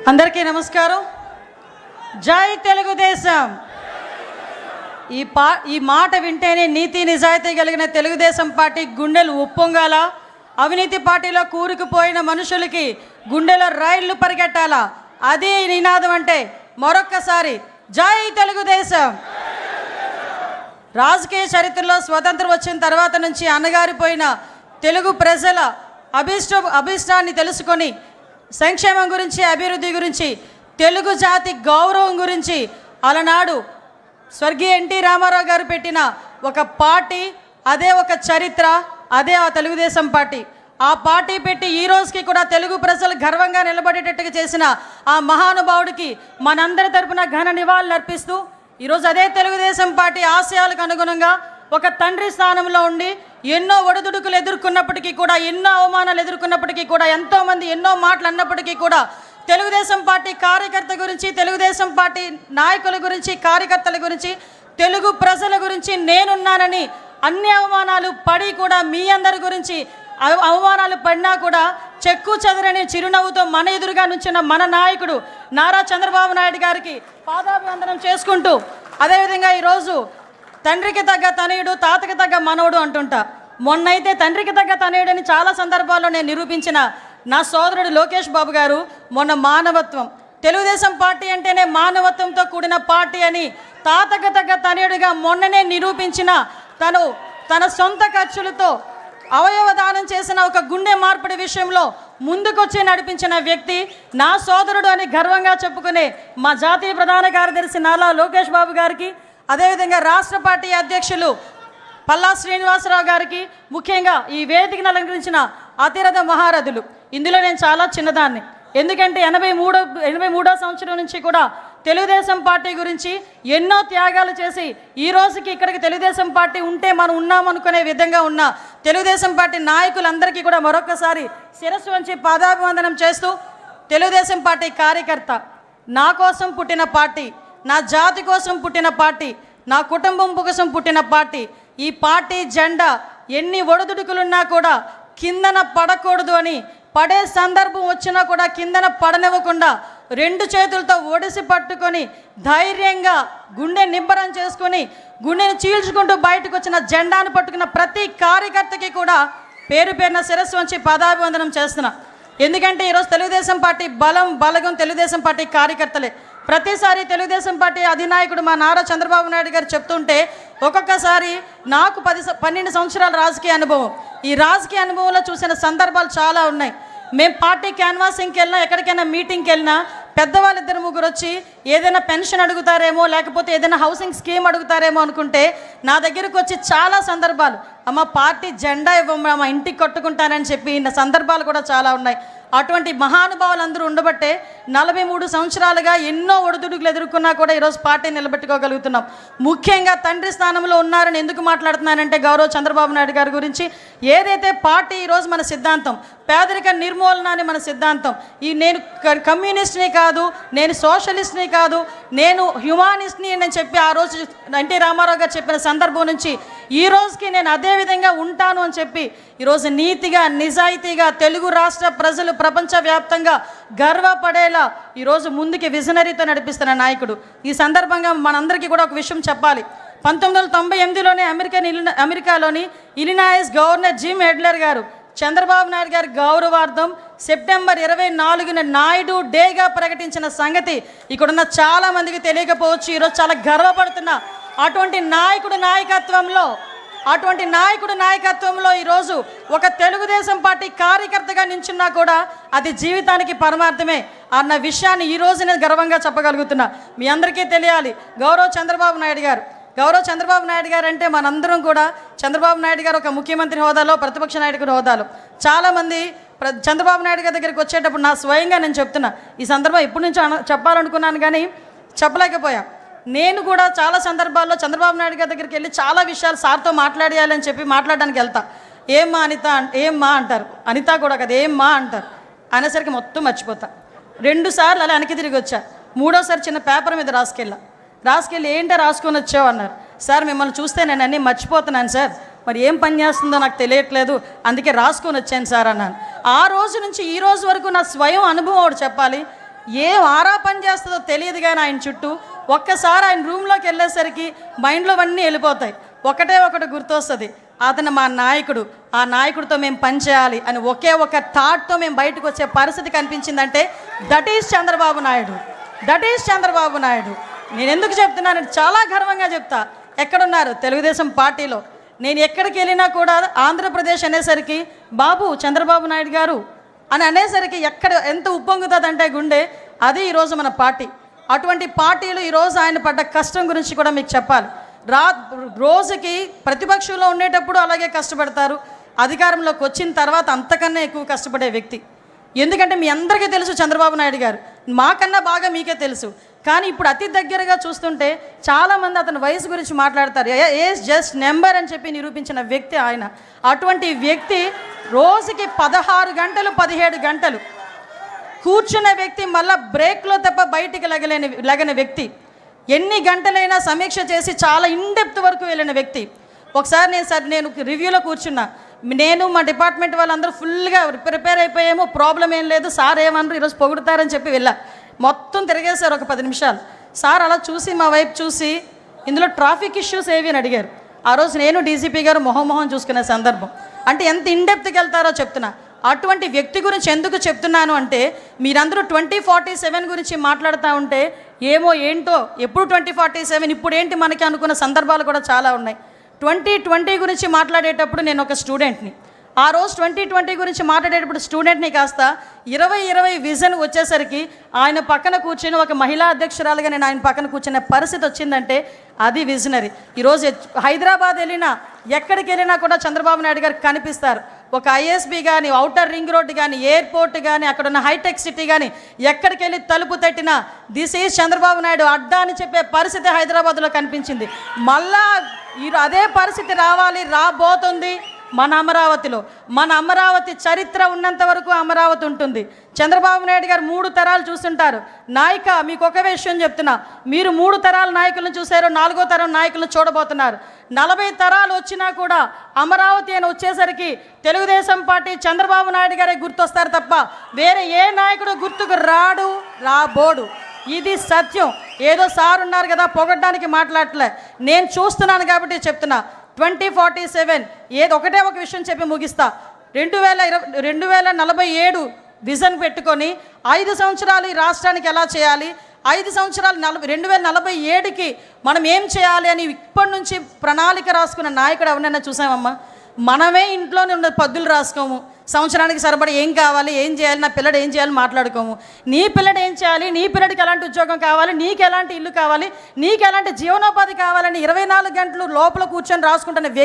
అందరికీ నమస్కారం. జై తెలుగుదేశం. ఈ మాట వింటేనే నీతి నిజాయితీ కలిగిన తెలుగుదేశం పార్టీ గుండెలు ఉప్పొంగాల. అవినీతి పార్టీలో కూరుకుపోయిన మనుషులకి గుండెలో రైళ్లు పరిగెట్టాలా. అది నినాదం అంటే మరొక్కసారి జై తెలుగుదేశం. రాజకీయ చరిత్రలో స్వతంత్రం వచ్చిన తర్వాత నుంచి అణగారిపోయిన తెలుగు ప్రజల అభిష్టాన్ని తెలుసుకొని సంక్షేమం గురించి, అభివృద్ధి గురించి, తెలుగు జాతి గౌరవం గురించి అలనాడు స్వర్గీయ ఎన్టీ రామారావు గారు పెట్టిన ఒక పార్టీ, అదే ఒక చరిత్ర, అదే ఆ తెలుగుదేశం పార్టీ. ఆ పార్టీ పెట్టి ఈ రోజుకి కూడా తెలుగు ప్రజలు గర్వంగా నిలబడేటట్టుగా చేసిన ఆ మహానుభావుడికి మనందరి తరపున ఘన నివాళులు అర్పిస్తూ ఈరోజు అదే తెలుగుదేశం పార్టీ ఆశయాలకు అనుగుణంగా ఒక తండ్రి స్థానంలో ఉండి ఎన్నో ఒడిదుడుకులు ఎదుర్కొన్నప్పటికీ కూడా, ఎన్నో అవమానాలు ఎదుర్కొన్నప్పటికీ కూడా, ఎంతోమంది ఎన్నో మాటలు అన్నప్పటికీ కూడా తెలుగుదేశం పార్టీ కార్యకర్త గురించి, తెలుగుదేశం పార్టీ నాయకుల గురించి, కార్యకర్తల గురించి, తెలుగు ప్రజల గురించి నేనున్నానని అన్ని అవమానాలు పడి కూడా మీ అందరి గురించి అవమానాలు పడినా కూడా చెక్కు చెదరని చిరునవ్వుతో మన ఎదురుగా నుంచిన మన నాయకుడు నారా చంద్రబాబు నాయుడు గారికి పాదాభివందనం చేసుకుంటూ, అదేవిధంగా ఈరోజు తండ్రికి తగ్గ తనయుడు, తాతకి తగ్గ మనవడు అంటుంటా. మొన్నైతే తండ్రికి తగ్గ తనయుడని చాలా సందర్భాల్లో నేను నిరూపించిన నా సోదరుడు లోకేష్ బాబు గారు మొన్న మానవత్వం, తెలుగుదేశం పార్టీ అంటేనే మానవత్వంతో కూడిన పార్టీ అని తాతకి తగ్గ తనయుడిగా మొన్ననే నిరూపించిన తన సొంత ఖర్చులతో అవయవ దానం చేసిన ఒక గుండె మార్పిడి విషయంలో ముందుకొచ్చి నడిపించిన వ్యక్తి నా సోదరుడు అని గర్వంగా చెప్పుకునే మా జాతీయ ప్రధాన కార్యదర్శి నారా లోకేష్ బాబు గారికి, అదేవిధంగా రాష్ట్ర పార్టీ అధ్యక్షులు పల్లా శ్రీనివాసరావు గారికి, ముఖ్యంగా ఈ వేదికను అలంకరించిన అతిరథ మహారథులు. ఇందులో నేను చాలా చిన్నదాన్ని, ఎందుకంటే 83వ సంవత్సరం నుంచి కూడా తెలుగుదేశం పార్టీ గురించి ఎన్నో త్యాగాలు చేసి ఈ రోజుకి ఇక్కడికి తెలుగుదేశం పార్టీ ఉంటే మనం ఉన్నామనుకునే విధంగా ఉన్న తెలుగుదేశం పార్టీ నాయకులందరికీ కూడా మరొకసారి శిరస్సు వంచి పాదాభివందనం చేస్తూ, తెలుగుదేశం పార్టీ కార్యకర్త, నా కోసం పుట్టిన పార్టీ, నా జాతి కోసం పుట్టిన పార్టీ, నా కుటుంబం కోసం పుట్టిన పార్టీ. ఈ పార్టీ జెండా ఎన్ని ఒడిదుడుకులున్నా కూడా కిందన పడకూడదు అని, పడే సందర్భం వచ్చినా కూడా కిందన పడనివ్వకుండా 2 చేతులతో ఒడిసి పట్టుకొని ధైర్యంగా గుండె నిబ్బరం చేసుకొని గుండెని చీల్చుకుంటూ బయటకు వచ్చిన జెండాను పట్టుకున్న ప్రతి కార్యకర్తకి కూడా పేరు పేరున శిరస్సు వంచి పాదాభివందనం చేస్తున్నా. ఎందుకంటే ఈరోజు తెలుగుదేశం పార్టీ బలగం తెలుగుదేశం పార్టీ కార్యకర్తలే. ప్రతిసారి తెలుగుదేశం పార్టీ అధినాయకుడు మా నారా చంద్రబాబు నాయుడు గారు చెప్తుంటే ఒక్కొక్కసారి నాకు 12 సంవత్సరాల రాజకీయ అనుభవం, ఈ రాజకీయ అనుభవంలో చూసిన సందర్భాలు చాలా ఉన్నాయి. మేము పార్టీ క్యాన్వాసింగ్కి వెళ్ళినా, ఎక్కడికైనా మీటింగ్కి వెళ్ళినా పెద్దవాళ్ళు 2-3 వచ్చి ఏదైనా పెన్షన్ అడుగుతారేమో, లేకపోతే ఏదైనా హౌసింగ్ స్కీమ్ అడుగుతారేమో అనుకుంటే నా దగ్గరకు వచ్చి చాలా సందర్భాలు, అమ్మ పార్టీ జెండా ఇవ్వమ్మా, మా ఇంటికి కట్టుకుంటానని చెప్పి ఇన్న సందర్భాలు కూడా చాలా ఉన్నాయి. అటువంటి మహానుభావులు అందరూ ఉండబట్టే 43 సంవత్సరాలుగా ఎన్నో ఒడిదుడుకులు ఎదుర్కొన్నా కూడా ఈరోజు పార్టీ నిలబెట్టుకోగలుగుతున్నాం. ముఖ్యంగా తండ్రి స్థానంలో ఉన్నారని ఎందుకు మాట్లాడుతున్నానంటే గౌరవ చంద్రబాబు నాయుడు గారి గురించి. ఏదైతే పార్టీ ఈరోజు మన సిద్ధాంతం పేదరిక నిర్మూలన అని మన సిద్ధాంతం. నేను కమ్యూనిస్ట్ని కాదు, నేను సోషలిస్ట్ని కాదు, నేను హ్యుమానిస్ట్ని అని చెప్పి ఆ రోజు ఎన్టీ రామారావు గారు చెప్పిన సందర్భం నుంచి ఈ రోజుకి నేను అదే విధంగా ఉంటాను అని చెప్పి ఈరోజు నీతిగా, నిజాయితీగా తెలుగు రాష్ట్ర ప్రజలు ప్రపంచవ్యాప్తంగా గర్వపడేలా ఈరోజు ముందుకి విజనరీతో నడిపిస్తున్న నాయకుడు. ఈ సందర్భంగా మనందరికీ కూడా ఒక విషయం చెప్పాలి. 1998లోనే అమెరికాలోని ఇలినాయిస్ గవర్నర్ జిమ్ ఎడ్లర్ గారు చంద్రబాబు నాయుడు గారి గౌరవార్థం సెప్టెంబర్ 24న నాయుడు డేగా ప్రకటించిన సంగతి ఇక్కడున్న చాలామందికి తెలియకపోవచ్చు. ఈరోజు చాలా గర్వపడుతున్న అటువంటి నాయకుడు నాయకత్వంలో ఈరోజు ఒక తెలుగుదేశం పార్టీ కార్యకర్తగా నించున్నా కూడా అది జీవితానికి పరమార్థమే అన్న విషయాన్ని ఈరోజు నేను గర్వంగా చెప్పగలుగుతున్నా. మీ అందరికీ తెలియాలి, గౌరవ చంద్రబాబు నాయుడు గారు అంటే మనందరం కూడా చంద్రబాబు నాయుడు గారు ఒక ముఖ్యమంత్రి హోదాలో, ప్రతిపక్ష నాయకుడి హోదాలో చాలామంది చంద్రబాబు నాయుడు గారి దగ్గరికి వచ్చేటప్పుడు నా స్వయంగా నేను చెప్తున్నా, ఈ సందర్భం ఇప్పటి నుంచి చెప్పాలనుకున్నాను కానీ చెప్పలేకపోయా. నేను కూడా చాలా సందర్భాల్లో చంద్రబాబు నాయుడు గారి దగ్గరికి వెళ్ళి చాలా విషయాలు సార్తో మాట్లాడేయాలని చెప్పి మాట్లాడడానికి వెళ్తా. ఏమ్మా అనిత, ఏమ్మా అంటారు, అనిత కూడా కదా ఏమ్మా అంటారు, అనేసరికి మొత్తం మర్చిపోతా. 2 సార్లు అలా వెనక్కి తిరిగి వచ్చా. 3వసారి చిన్న పేపర్ మీద రాసుకెళ్ళి ఏంటో రాసుకొని వచ్చావు అన్నారు. సార్ మిమ్మల్ని చూస్తే నేను అన్నీ మర్చిపోతున్నాను సార్, మరి ఏం పని చేస్తుందో నాకు తెలియట్లేదు, అందుకే రాసుకొని వచ్చాను సార్ అన్నాను. ఆ రోజు నుంచి ఈ రోజు వరకు నా స్వయం అనుభవం ఒకటి చెప్పాలి. ఏం ఆరా పని చేస్తుందో తెలియదు కానీ ఆయన చుట్టూ ఒక్కసారి ఆయన రూమ్లోకి వెళ్ళేసరికి మైండ్లో అన్నీ వెళ్ళిపోతాయి. ఒకటే ఒకటి గుర్తొస్తుంది, అతను మా నాయకుడు, ఆ నాయకుడితో మేము పనిచేయాలి అని ఒకే ఒక థాట్తో మేము బయటకు వచ్చే పరిస్థితి కనిపించిందంటే that is Chandrababu Naidu, that is Chandrababu Naidu. నేను ఎందుకు చెప్తున్నానంటే చాలా గర్వంగా చెప్తా. ఎక్కడున్నారు తెలుగుదేశం పార్టీలో, నేను ఎక్కడికి వెళ్ళినా కూడా ఆంధ్రప్రదేశ్ అనేసరికి బాబు చంద్రబాబు నాయుడు గారు అని అనేసరికి ఎక్కడ ఎంత ఉప్పొంగుతుందంటే గుండె, అది ఈరోజు మన పార్టీ. అటువంటి పార్టీలు ఈరోజు ఆయన పడ్డ కష్టం గురించి కూడా మీకు చెప్పాలి. రోజుకి ప్రతిపక్షంలో ఉండేటప్పుడు అలాగే కష్టపడతారు, అధికారంలోకి వచ్చిన తర్వాత అంతకన్నా ఎక్కువ కష్టపడే వ్యక్తి. ఎందుకంటే మీ అందరికీ తెలుసు చంద్రబాబు నాయుడు గారు, మాకన్నా బాగా మీకే తెలుసు. కానీ ఇప్పుడు అతి దగ్గరగా చూస్తుంటే చాలామంది అతని వయసు గురించి మాట్లాడతారు. ఏజ్ జస్ట్ నెంబర్ అని చెప్పి నిరూపించిన వ్యక్తి ఆయన. అటువంటి వ్యక్తి రోజుకి 16 గంటలు 17 గంటలు కూర్చున్న వ్యక్తి, మళ్ళీ బ్రేక్లో తప్ప బయటికి లగని వ్యక్తి, ఎన్ని గంటలైనా సమీక్ష చేసి చాలా ఇన్డెప్త్ వరకు వెళ్ళిన వ్యక్తి. ఒకసారి నేను రివ్యూలో కూర్చున్నా, నేను మా డిపార్ట్మెంట్ వాళ్ళందరూ ఫుల్గా ప్రిపేర్ అయిపోయాము, ప్రాబ్లం ఏం లేదు, సార్ ఏమన్నారు ఈరోజు పొగుడుతారని చెప్పి వెళ్ళా. మొత్తం తిరిగేశారు ఒక 10 నిమిషాలు. సార్ అలా చూసి మా వైపు చూసి ఇందులో ట్రాఫిక్ ఇష్యూస్ ఏవి అని అడిగారు. ఆ రోజు నేను డీజీపీ గారు మొహం చూసుకునే సందర్భం. అంటే ఎంత ఇన్డెప్త్కి వెళ్తారో చెప్తున్నా. అటువంటి వ్యక్తి గురించి ఎందుకు చెప్తున్నాను అంటే, మీరందరూ 2047 గురించి మాట్లాడుతూ ఉంటే ఏమో ఏంటో, ఎప్పుడు 2047 ఇప్పుడు ఏంటి మనకి అనుకున్న సందర్భాలు కూడా చాలా ఉన్నాయి. 2020 గురించి మాట్లాడేటప్పుడు నేను ఒక స్టూడెంట్ని, ఆ రోజు 2020 గురించి మాట్లాడేటప్పుడు స్టూడెంట్ని కాస్త 2020 విజన్ వచ్చేసరికి ఆయన పక్కన కూర్చొని ఒక మహిళా అధ్యక్షురాలుగా నేను ఆయన పక్కన కూర్చునే పరిస్థితి వచ్చిందంటే అది విజనరీ. ఈరోజు హైదరాబాద్ వెళ్ళినా ఎక్కడికి వెళ్ళినా కూడా చంద్రబాబు నాయుడు గారు కనిపిస్తారు. ఒక ఐఎస్బీ కానీ, ఔటర్ రింగ్ రోడ్డు కానీ, ఎయిర్పోర్ట్ కానీ, అక్కడ ఉన్న హైటెక్ సిటీ కానీ, ఎక్కడికి వెళ్ళి తలుపు తట్టినా దిస్ ఈజ్ చంద్రబాబు నాయుడు అడ్డా అని చెప్పే పరిస్థితి హైదరాబాద్లో కనిపించింది. మళ్ళా అదే పరిస్థితి రాబోతుంది మన అమరావతిలో. మన అమరావతి చరిత్ర ఉన్నంత వరకు అమరావతి ఉంటుంది. చంద్రబాబు నాయుడు గారు 3 తరాలు చూస్తుంటారు. నాయక మీకు ఒక విషయం చెప్తున్నా, మీరు 3 తరాల నాయకులను చూశారు, 4వ తరం నాయకులను చూడబోతున్నారు. 40 తరాలు వచ్చినా కూడా అమరావతి అని వచ్చేసరికి తెలుగుదేశం పార్టీ చంద్రబాబు నాయుడు గారే గుర్తొస్తారు తప్ప వేరే ఏ నాయకుడు గుర్తుకు రాబోడు. ఇది సత్యం. ఏదో సార్ ఉన్నారు కదా పొగడ్డానికి మాట్లాడలే, నేను చూస్తున్నాను కాబట్టి చెప్తున్నా. 2047 ఒకటే ఒక విషయం చెప్పి ముగిస్తా. 2047 విజన్ పెట్టుకొని 5 సంవత్సరాలు ఈ రాష్ట్రానికి ఎలా చేయాలి, 5 సంవత్సరాలు 2047కి మనం ఏం చేయాలి అని ఇప్పటి నుంచి ప్రణాళిక రాసుకున్న నాయకుడు ఎవరైనా చూసామమ్మా? మనమే ఇంట్లోనే ఉన్న పద్దులు రాసుకోము, సంవత్సరానికి సరిపడి ఏం కావాలి, ఏం చేయాలి, నా పిల్లడు ఏం చేయాలి మాట్లాడుకోము. నీ పిల్లడు ఏం చేయాలి, నీ పిల్లడికి ఎలాంటి ఉద్యోగం కావాలి, నీకు ఎలాంటి ఇల్లు కావాలి, నీకు ఎలాంటి జీవనోపాధి కావాలని 24 గంటలు లోపల కూర్చొని రాసుకుంటున్న వ్యక్తి